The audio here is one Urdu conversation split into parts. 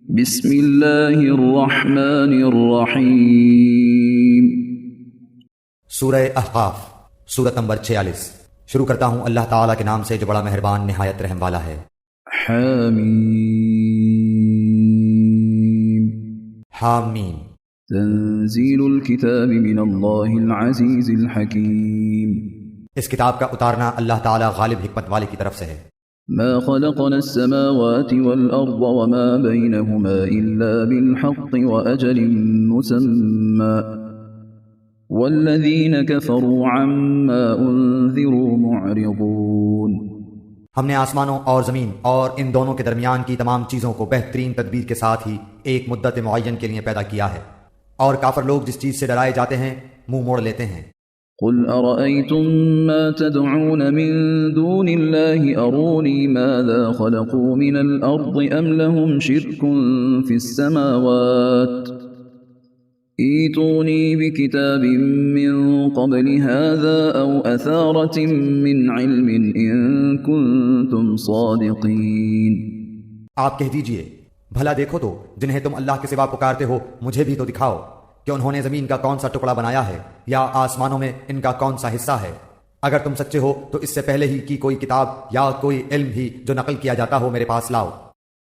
بسم اللہ الرحمن الرحیم۔ سورہ احقاف، سورت نمبر 46۔ شروع کرتا ہوں اللہ تعالیٰ کے نام سے جو بڑا مہربان نہایت رحم والا ہے۔ حامیم۔ حامیم۔ تنزیل الکتاب من اللہ العزیز الحکیم۔ اس کتاب کا اتارنا اللہ تعالیٰ غالب حکمت والے کی طرف سے ہے۔ ما خلقنا السماوات والأرض وما بينهما إلا بالحق وأجل مسمى والذين كفروا عما أنذروا معرضون۔ ہم نے آسمانوں اور زمین اور ان دونوں کے درمیان کی تمام چیزوں کو بہترین تدبیر کے ساتھ ہی ایک مدت معین کے لیے پیدا کیا ہے، اور کافر لوگ جس چیز سے ڈرائے جاتے ہیں منہ موڑ لیتے ہیں۔ قل أرأيتم ما تدعون من دون الله أروني ماذا خلقوا من الأرض أم لهم شرك في السماوات ائتوني بكتاب من قبل هذا أو أثارة من علم إن كنتم صادقين۔ آپ کہہ دیجئے، بھلا دیکھو تو جنہیں تم اللہ کے سوا پکارتے ہو مجھے بھی تو دکھاؤ کہ انہوں نے زمین کا کون سا ٹکڑا بنایا ہے یا آسمانوں میں ان کا کون سا حصہ ہے۔ اگر تم سچے ہو تو اس سے پہلے ہی کی کوئی کتاب یا کوئی علم ہی جو نقل کیا جاتا ہو میرے پاس لاؤ۔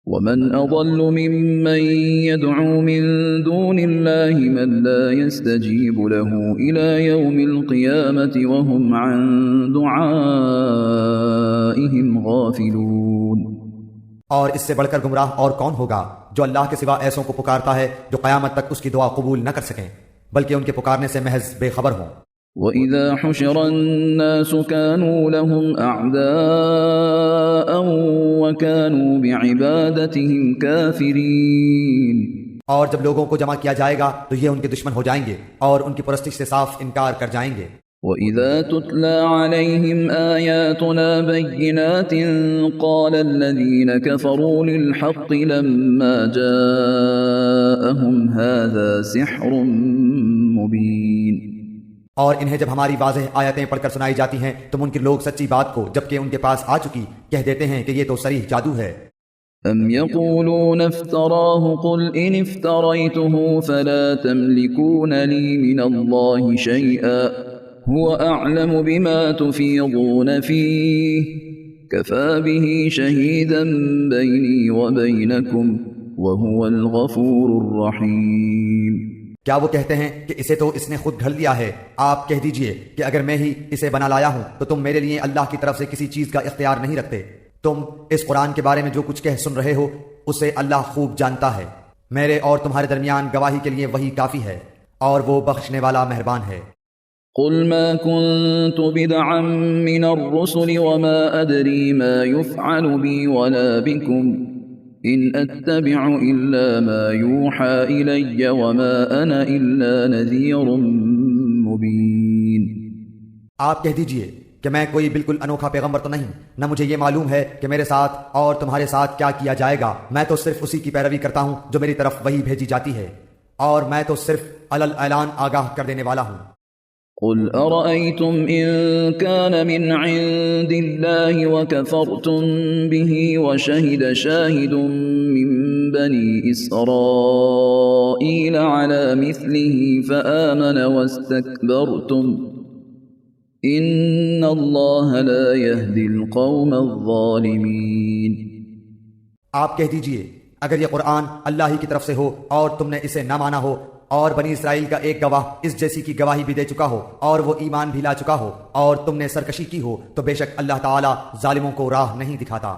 ومن أضل ممن يدعو من دون الله من لا يستجيب له إلى يوم القيامة وهم عن دعائهم غافلون۔ اور اس سے بڑھ کر گمراہ اور کون ہوگا جو اللہ کے سوا ایسوں کو پکارتا ہے جو قیامت تک اس کی دعا قبول نہ کر سکیں بلکہ ان کے پکارنے سے محض بے خبر ہوں۔ وَإِذَا حُشِرَ النَّاسُ كَانُوا لَهُمْ أَعْدَاءً وَكَانُوا بِعِبَادَتِهِمْ كَافِرِينَ۔ اور جب لوگوں کو جمع کیا جائے گا تو یہ ان کے دشمن ہو جائیں گے اور ان کی پرستش سے صاف انکار کر جائیں گے۔ وَإِذَا تُتْلَى عَلَيْهِمْ آيَاتُنَا بَيِّنَاتٍ قَالَ الَّذِينَ كَفَرُوا لِلْحَقِّ لَمَّا جَاءَهُمْ هَذَا سِحْرٌ مُبِينٌ۔ اور انہیں جب ہماری واضح آیتیں پڑھ کر سنائی جاتی ہیں تو منکر لوگ سچی بات کو جبکہ ان کے پاس آ چکی کہہ دیتے ہیں کہ یہ تو صریح جادو ہے۔ أَمْ يَقُولُونَ افْتَرَاهُ قُلْ إِنِ افْتَرَيْتُهُ فَلَا تَمْلِكُونَ لِي مِنَ اللَّهِ شَيْئًا هُوَ أَعْلَمُ بِمَا تُفِيضُونَ فِيهِ كَفَى بِهِ شَهِيدًا بَيْنِي وَبَيْنَكُمْ وَهُوَ الْغَفُورُ الرَّحِيمُ۔ کیا وہ کہتے ہیں کہ اسے تو اس نے خود ڈھل دیا ہے؟ آپ کہہ دیجئے کہ اگر میں ہی اسے بنا لایا ہوں تو تم میرے لیے اللہ کی طرف سے کسی چیز کا اختیار نہیں رکھتے۔ تم اس قرآن کے بارے میں جو کچھ کہہ سن رہے ہو اسے اللہ خوب جانتا ہے۔ میرے اور تمہارے درمیان گواہی کے لیے وہی کافی ہے اور وہ بخشنے والا مہربان ہے۔ قل ما كنت بدعا من الرسل وما أدري ما يفعل بي ولا بكم إن أتبع إلا ما يوحى إلي وما أنا إلا نذير مبين۔ آپ کہہ دیجئے کہ میں کوئی بالکل انوکھا پیغمبر تو نہیں، نہ مجھے یہ معلوم ہے کہ میرے ساتھ اور تمہارے ساتھ کیا کیا جائے گا، میں تو صرف اسی کی پیروی کرتا ہوں جو میری طرف وہی بھیجی جاتی ہے، اور میں تو صرف علل اعلان آگاہ کر دینے والا ہوں۔ قل أرأيتم إن كان من عند الله وكفرتم به وشهد شاهد من بني إسرائيل على مثله فآمن واستكبرتم إن الله لا يهدي القوم الظالمين۔ آپ کہہ دیجئے اگر یہ قرآن اللہ ہی کی طرف سے ہو اور تم نے اسے نہ مانا ہو اور بنی اسرائیل کا ایک گواہ اس جیسی کی گواہی بھی دے چکا ہو اور وہ ایمان بھی لا چکا ہو اور تم نے سرکشی کی ہو تو بے شک اللہ تعالی ظالموں کو راہ نہیں دکھاتا۔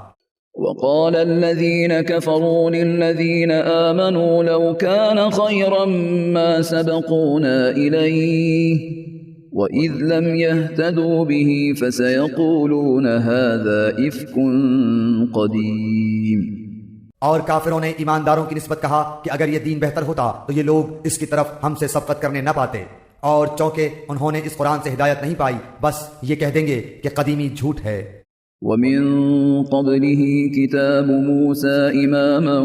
وقال الذين كفروا للذين آمنوا لو كان خيرا ما سبقونا إليه وإذ لم يهتدوا به فسيقولون هذا إفك قديم۔ اور کافروں نے ایمانداروں کی نسبت کہا کہ اگر یہ دین بہتر ہوتا تو یہ لوگ اس کی طرف ہم سے سبقت کرنے نہ پاتے، اور چونکہ انہوں نے اس قرآن سے ہدایت نہیں پائی بس یہ کہہ دیں گے کہ قدیمی جھوٹ ہے۔ وَمِن قَبْلِهِ كِتَابُ مُوسَى إِمَامًا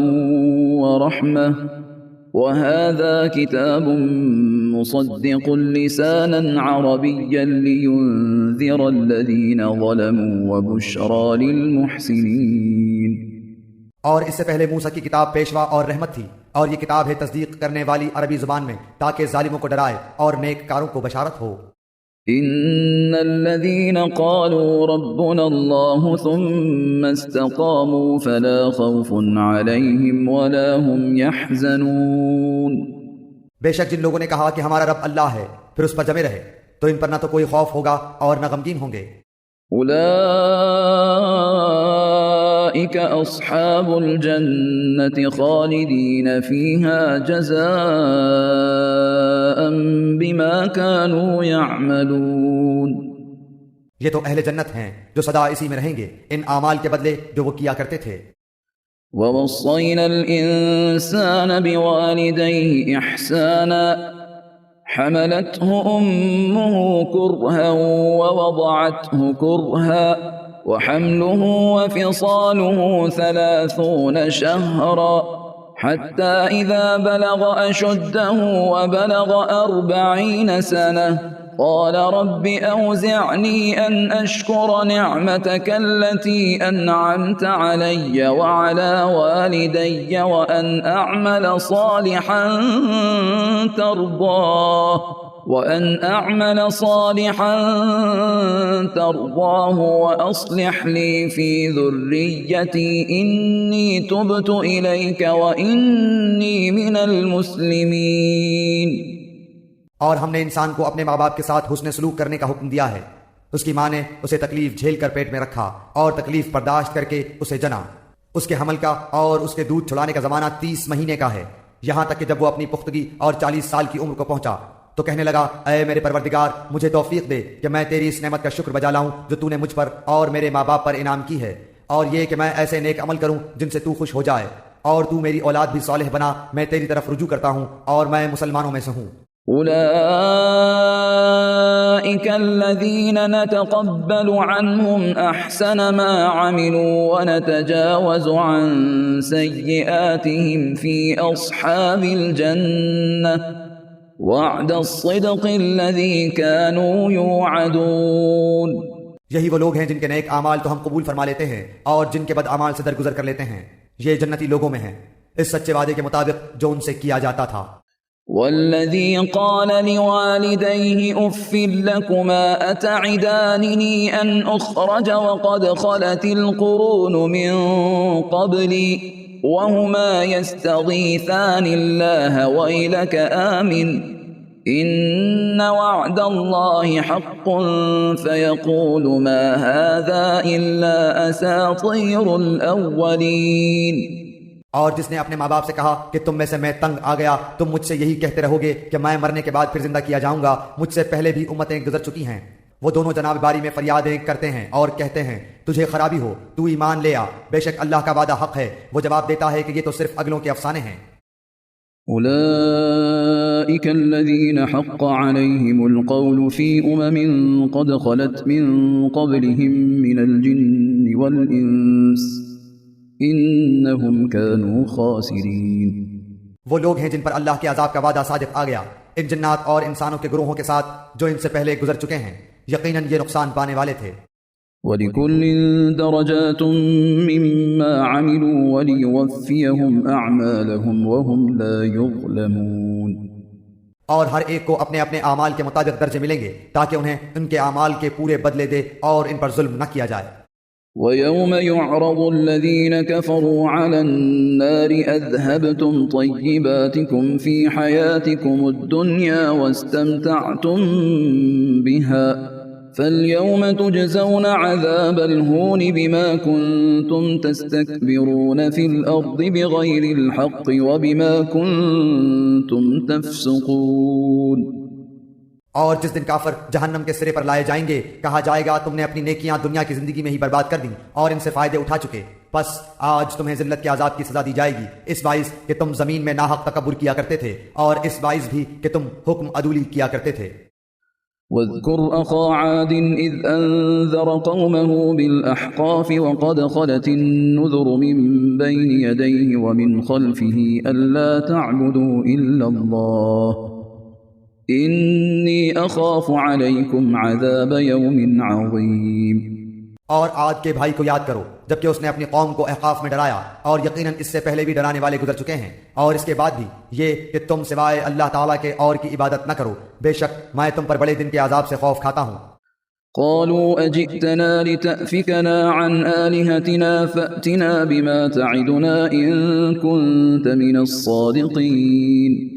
وَرَحْمَةً وَهَذَا كِتَابٌ مُصَدِّقٌ لِسَانًا عَرَبِيًّا لِيُنذِرَ الَّذِينَ ظَلَمُوا وَبُشْرَى لِلْمُحْسِنِينَ۔ اور اس سے پہلے موسیٰ کی کتاب پیشوا اور رحمت تھی، اور یہ کتاب ہے تصدیق کرنے والی عربی زبان میں، تاکہ ظالموں کو ڈرائے اور نیک کاروں کو بشارت ہو۔ ان الذين قالوا ربنا الله ثم استقاموا فلا خوف عليهم ولا هم يحزنون۔ بے شک جن لوگوں نے کہا کہ ہمارا رب اللہ ہے، پھر اس پر جمے رہے، تو ان پر نہ تو کوئی خوف ہوگا اور نہ غمگین ہوں گے۔ اولئك اصحاب الجنة خالدين فيها جزاء بما كانوا يعملون۔ یہ تو اہل جنت ہیں جو سدا اسی میں رہیں گے، ان اعمال کے بدلے جو وہ کیا کرتے تھے۔ ووصينا الإنسان بوالديه إحسانا حملته أمه كرها ووضعته كرها وحمله وفصاله 30 شهرا حتى إذا بلغ أشده وبلغ 40 سنة قال رب أوزعني أن أشكر نعمتك التي أنعمت علي وعلى والدي وأن أعمل صالحا ترضاه وأصلح لي في ذريتي إني تبت إليك وإني من المسلمين۔ اور ہم نے انسان کو اپنے ماں باپ کے ساتھ حسن سلوک کرنے کا حکم دیا ہے۔ اس کی ماں نے اسے تکلیف جھیل کر پیٹ میں رکھا اور تکلیف برداشت کر کے اسے جنا۔ اس کے حمل کا اور اس کے دودھ چھڑانے کا زمانہ 30 مہینے کا ہے، یہاں تک کہ جب وہ اپنی پختگی اور 40 سال کی عمر کو پہنچا تو کہنے لگا، اے میرے پروردگار، مجھے توفیق دے کہ میں تیری اس نعمت کا شکر بجا لاؤں جو تو نے مجھ پر اور میرے ماں باپ پر انعام کی ہے، اور یہ کہ میں ایسے نیک عمل کروں جن سے تو خوش ہو جائے، اور تو میری اولاد بھی صالح بنا، میں تیری طرف رجوع کرتا ہوں اور میں مسلمانوں میں سے ہوں۔ أولئك الذين نتقبل عنهم أحسن ما عملوا ونتجاوز عن سيئاتهم في أصحاب الجنة وعد الصدق الذي كانوا يوعدون۔ یہی وہ لوگ ہیں جن کے نیک اعمال تو ہم قبول فرما لیتے ہیں اور جن کے بد اعمال سے درگزر کر لیتے ہیں، یہ جنتی لوگوں میں ہیں اس سچے وعدے کے مطابق جو ان سے کیا جاتا تھا۔ والذي قال لوالديه أف لكما أتعدانني أن أخرج وقد خلت القرون من قبلي وهما يستغيثان الله ويلك آمن إن وعد الله حق فيقول ما هذا إلا أساطير الأولين۔ اور جس نے اپنے ماں باپ سے کہا کہ تم میں سے میں تنگ آ گیا، تم مجھ سے یہی کہتے رہو گے کہ میں مرنے کے بعد پھر زندہ کیا جاؤں گا، مجھ سے پہلے بھی امتیں گزر چکی ہیں۔ وہ دونوں جناب باری میں فریادیں کرتے ہیں اور کہتے ہیں، تجھے خرابی ہو، تو ایمان لے آ، بے شک اللہ کا وعدہ حق ہے۔ وہ جواب دیتا ہے کہ یہ تو صرف اگلوں کے افسانے ہیں۔ أولئك الذين حق عليهم القول في قد خلت من قبلهم من الجن والإنس إنهم كانوا خاسرين۔ وہ لوگ ہیں جن پر اللہ کے عذاب کا وعدہ صادق آ گیا، ان جنات اور انسانوں کے گروہوں کے ساتھ جو ان سے پہلے گزر چکے ہیں، یقیناً یہ نقصان پانے والے تھے۔ وَلِكُلٍّ دَرَجَاتٌ مِّمَّا عَمِلُوا وَلِيُوَفِّيَهُمْ أَعْمَالَهُمْ وَهُمْ لَا يُظْلَمُونَ۔ اور ہر ایک کو اپنے اپنے اعمال کے مطابق درجے ملیں گے تاکہ انہیں ان کے اعمال کے پورے بدلے دے اور ان پر ظلم نہ کیا جائے۔ وَيَوْمَ يُعْرَضُ الَّذِينَ كَفَرُوا عَلَى النَّارِ أَذْهَبْتُمْ طَيِّبَاتِكُمْ فِي حَيَاتِكُمُ الدُّنْيَا وَاسْتَمْتَعْتُمْ بِهَا فَالْيَوْمَ تُجْزَوْنَ عَذَابَ الْهُونِ بِمَا كُنْتُمْ تَسْتَكْبِرُونَ فِي الْأَرْضِ بِغَيْرِ الْحَقِّ وَبِمَا كُنْتُمْ تَفْسُقُونَ۔ اور جس دن کافر جہنم کے سرے پر لائے جائیں گے، کہا جائے گا تم نے اپنی نیکیاں دنیا کی زندگی میں ہی برباد کر دیں اور ان سے فائدے اٹھا چکے، بس آج تمہیں ذلت کے عذاب کی سزا دی جائے گی، اس باعث کہ تم زمین میں ناحق تکبر کیا کرتے تھے اور اس باعث بھی کہ تم حکم عدولی کیا کرتے تھے۔ واذكر أخا عاد إذ أنذر قومه بالأحقاف وقد خلت النذر من بين يديه ومن خلفه ألا تعبدوا إلا الله إني أخاف عليكم عذاب يوم عظيم۔ اور عاد کے بھائی کو یاد کرو جبکہ اس نے اپنی قوم کو احقاف میں ڈرایا، اور یقیناً اس سے پہلے بھی ڈرانے والے گزر چکے ہیں، اور اس کے بعد بھی یہ کہ تم سوائے اللہ تعالیٰ کے اور کی عبادت نہ کرو، بے شک میں تم پر بڑے دن کے عذاب سے خوف کھاتا ہوں۔ قالوا أجئتنا لتأفكنا عن آلهتنا فأتنا بما تعدنا إن كنت من الصادقين۔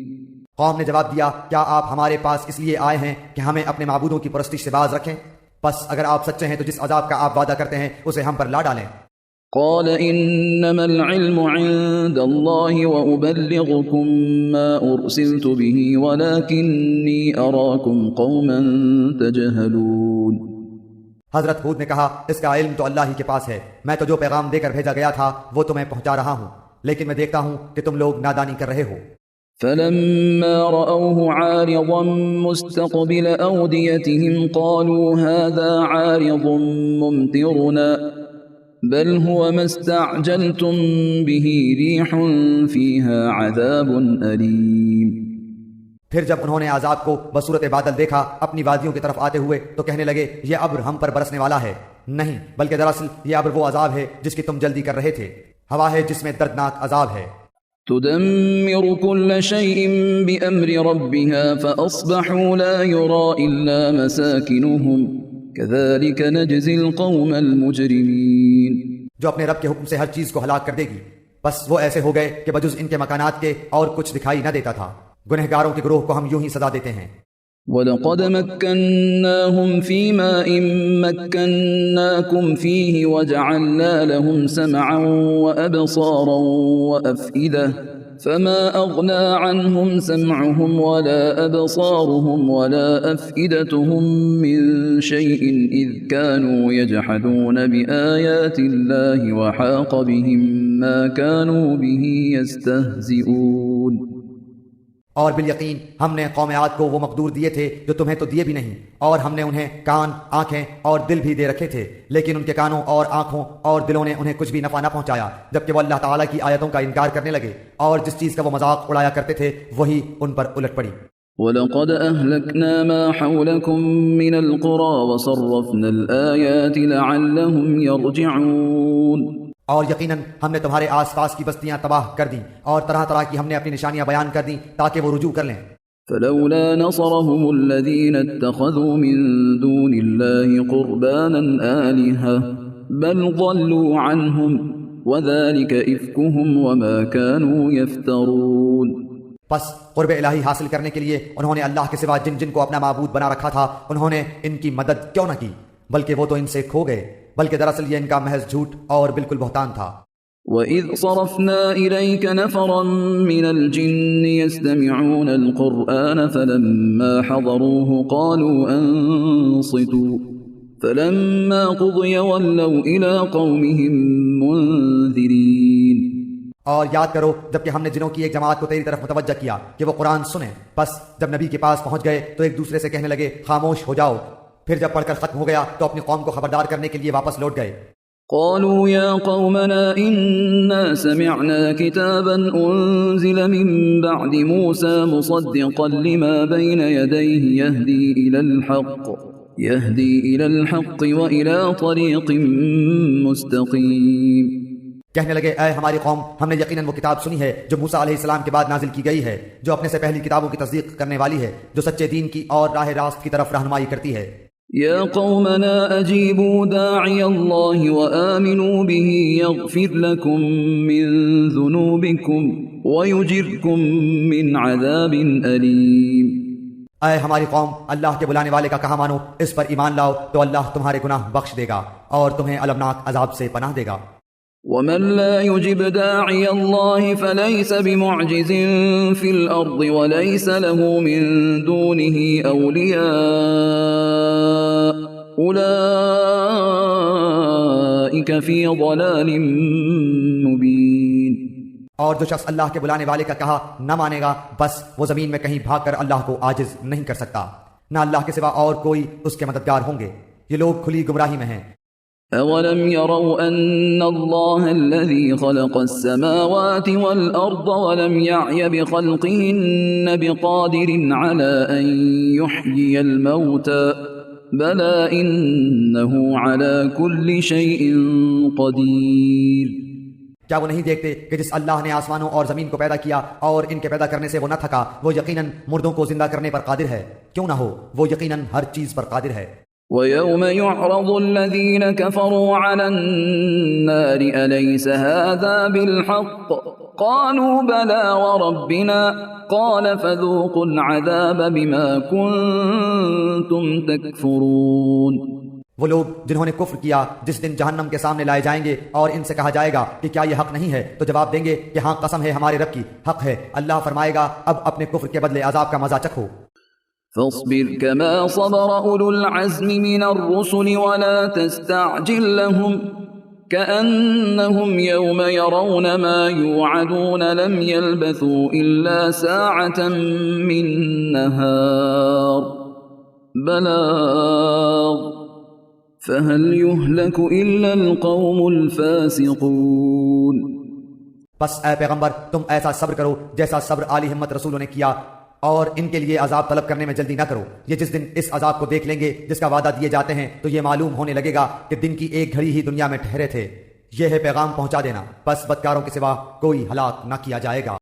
قوم نے جواب دیا، کیا آپ ہمارے پاس اس لیے آئے ہیں کہ ہمیں اپنے معبودوں کی پرستش سے باز رکھیں؟ بس اگر آپ سچے ہیں تو جس عذاب کا آپ وعدہ کرتے ہیں اسے ہم پر لا ڈالیں۔ قال إنما العلم عند الله وأبلغكم ما أرسلت به ولكني أراكم قوما تجهلون۔ حضرت ہود نے کہا، اس کا علم تو اللہ ہی کے پاس ہے، میں تو جو پیغام دے کر بھیجا گیا تھا وہ تمہیں پہنچا رہا ہوں، لیکن میں دیکھتا ہوں کہ تم لوگ نادانی کر رہے ہو۔ فلما رأوه عارضا مستقبل أوديتهم قالوا هذا عارض ممطرنا بل هو ما استعجلتم به ريح فيها عذاب أليم۔ پھر جب انہوں نے عذاب کو بصورت بادل دیکھا اپنی وادیوں کی طرف آتے ہوئے تو کہنے لگے، یہ ابر ہم پر برسنے والا ہے، نہیں بلکہ دراصل یہ ابر وہ عذاب ہے جس کی تم جلدی کر رہے تھے، ہوا ہے جس میں دردناک عذاب ہے۔ تدمر كل شيء بأمر ربها فأصبحوا لا يرى إلا مساكنهم كذلك نجزي القوم المجرمين۔ جو اپنے رب کے حکم سے ہر چیز کو ہلاک کر دے گی، بس وہ ایسے ہو گئے کہ بجز ان کے مکانات کے اور کچھ دکھائی نہ دیتا تھا، گنہگاروں کے گروہ کو ہم یوں ہی سزا دیتے ہیں۔ وَلَقَدْ مَكَّنَّاهُمْ فِي مَاءٍ مَكَّنَّاكُمْ فِيهِ وَجَعَلْنَا لَهُمْ سَمْعًا وَأَبْصَارًا وَأَفْئِدَةً فَمَا أَغْنَى عَنْهُمْ سَمْعُهُمْ وَلَا أَبْصَارُهُمْ وَلَا أَفْئِدَتُهُمْ مِنْ شَيْءٍ إِذْ كَانُوا يَجْحَدُونَ بِآيَاتِ اللَّهِ وَحَاقَ بِهِمْ مَا كَانُوا بِهِ يَسْتَهْزِئُونَ۔ اور بالیقین ہم نے قوم عاد کو وہ مقدور دیے تھے جو تمہیں تو دیے بھی نہیں، اور ہم نے انہیں کان، آنکھیں اور دل بھی دے رکھے تھے، لیکن ان کے کانوں اور آنکھوں اور دلوں نے انہیں کچھ بھی نفع نہ پہنچایا، جبکہ وہ اللہ تعالیٰ کی آیتوں کا انکار کرنے لگے، اور جس چیز کا وہ مذاق اڑایا کرتے تھے وہی ان پر الٹ پڑی۔ وَلَقَدْ أَهْلَكْنَا مَا حَوْلَكُمْ مِنَ الْقُرَى وَصَرَّفْنَا الْآيَاتِ لَعَلَّهُمْ يَرْجِعُونَ۔ اور یقیناً ہم نے تمہارے آس پاس کی بستیاں تباہ کر دیں اور طرح طرح کی ہم نے اپنی نشانیاں بیان کر دیں تاکہ وہ رجوع کر لیں۔ فلولا نصرهم الذين اتخذوا من دون الله قربانا آلهة بل ضلوا عنهم وذلك إفكهم وما كانوا يفترون۔ پس قرب الہی حاصل کرنے کے لیے انہوں نے اللہ کے سوا جن جن کو اپنا معبود بنا رکھا تھا انہوں نے ان کی مدد کیوں نہ کی، بلکہ وہ تو ان سے کھو گئے، بلکہ دراصل یہ ان کا محض جھوٹ اور بالکل بہتان تھا۔ وَإِذْ صَرَفْنَا إِلَيْكَ نَفَرًا مِّنَ الْجِنِّ يَسْتَمِعُونَ الْقُرْآنَ فَلَمَّا حَضَرُوهُ قَالُوا أَنصِتُوا فَلَمَّا قُضِيَ وَلَّوْا إِلَىٰ قَوْمِهِم مُّنذِرِينَ۔ اور یاد کرو جبکہ ہم نے جنوں کی ایک جماعت کو تیری طرف متوجہ کیا کہ وہ قرآن سنیں، بس جب نبی کے پاس پہنچ گئے تو ایک دوسرے سے کہنے لگے خاموش ہو جاؤ، پھر جب پڑھ کر ختم ہو گیا تو اپنی قوم کو خبردار کرنے کے لیے واپس لوٹ گئے۔ قالوا يا قومنا إنا سمعنا كتابا أنزل من بعد موسى مصدقا لما بين يديه يهدي إلى الحق وإلى طريق مستقيم۔ کہنے لگے، اے ہماری قوم، ہم نے یقیناً وہ کتاب سنی ہے جو موسیٰ علیہ السلام کے بعد نازل کی گئی ہے، جو اپنے سے پہلی کتابوں کی تصدیق کرنے والی ہے، جو سچے دین کی اور راہ راست کی طرف رہنمائی کرتی ہے۔ يا قومنا أجيبوا داعي الله وآمنوا به يغفر لكم من ذنوبكم ويجركم من عذاب أليم۔ اے ہماری قوم، اللہ کے بلانے والے کا کہا مانو، اس پر ایمان لاؤ تو اللہ تمہارے گناہ بخش دے گا اور تمہیں المناک عذاب سے پناہ دے گا۔ ومن لا يجب داعي الله فليس بمعجز في الأرض وليس له من دونه أولياء أولئك في ضلال مبين۔ اور جو شخص اللہ کے بلانے والے کا کہا نہ مانے گا بس وہ زمین میں کہیں بھاگ کر اللہ کو عاجز نہیں کر سکتا، نہ اللہ کے سوا اور کوئی اس کے مددگار ہوں گے، یہ لوگ کھلی گمراہی میں ہیں۔ أَوَلَمْ يَرَوْا أَنَّ اللَّهَ الَّذِي خَلَقَ السَّمَاوَاتِ وَالْأَرْضَ وَلَمْ يَعْيَ بِخَلْقِهِنَّ بِقَادِرٍ عَلَىٰ أَن يُحْيِيَ الْمَوْتَىٰ بلى إنه على كل شيء قدير. کیا وہ نہیں دیکھتے کہ جس اللہ نے آسمانوں اور زمین کو پیدا کیا اور ان کے پیدا کرنے سے وہ نہ تھکا، وہ یقیناً مردوں کو زندہ کرنے پر قادر ہے؟ کیوں نہ ہو، وہ یقیناً ہر چیز پر قادر ہے۔ وَيَوْمَ يُعْرَضُ الَّذِينَ كَفَرُوا عَلَى النَّارِ أَلَيْسَ هَذَا بِالْحَقِّ قَالُوا بَلَى وَرَبِّنَا قَالَ فَذُوقُوا الْعَذَابَ بِمَا كُنتُمْ تَكْفُرُونَ۔ وہ لوگ جنہوں نے کفر کیا جس دن جہنم کے سامنے لائے جائیں گے اور ان سے کہا جائے گا کہ کیا یہ حق نہیں ہے، تو جواب دیں گے کہ ہاں قسم ہے ہمارے رب کی، حق ہے۔ اللہ فرمائے گا اب اپنے کفر کے بدلے عذاب کا مزہ چکھو۔ فاصبر كما صبر أولو العزم من الرسل ولا تستعجل لهم كأنهم يوم يرون ما يوعدون لم يلبثوا إلا ساعة من نهار بلاغ فهل يهلك إلا القوم الفاسقون۔ بس اے پیغمبر تم ایسا صبر کرو جیسا صبر عالی ہمت رسولوں نے کیا، اور ان کے لیے عذاب طلب کرنے میں جلدی نہ کرو۔ یہ جس دن اس عذاب کو دیکھ لیں گے جس کا وعدہ دیے جاتے ہیں تو یہ معلوم ہونے لگے گا کہ دن کی ایک گھڑی ہی دنیا میں ٹھہرے تھے۔ یہ ہے پیغام پہنچا دینا، بس بدکاروں کے سوا کوئی ہلاک نہ کیا جائے گا۔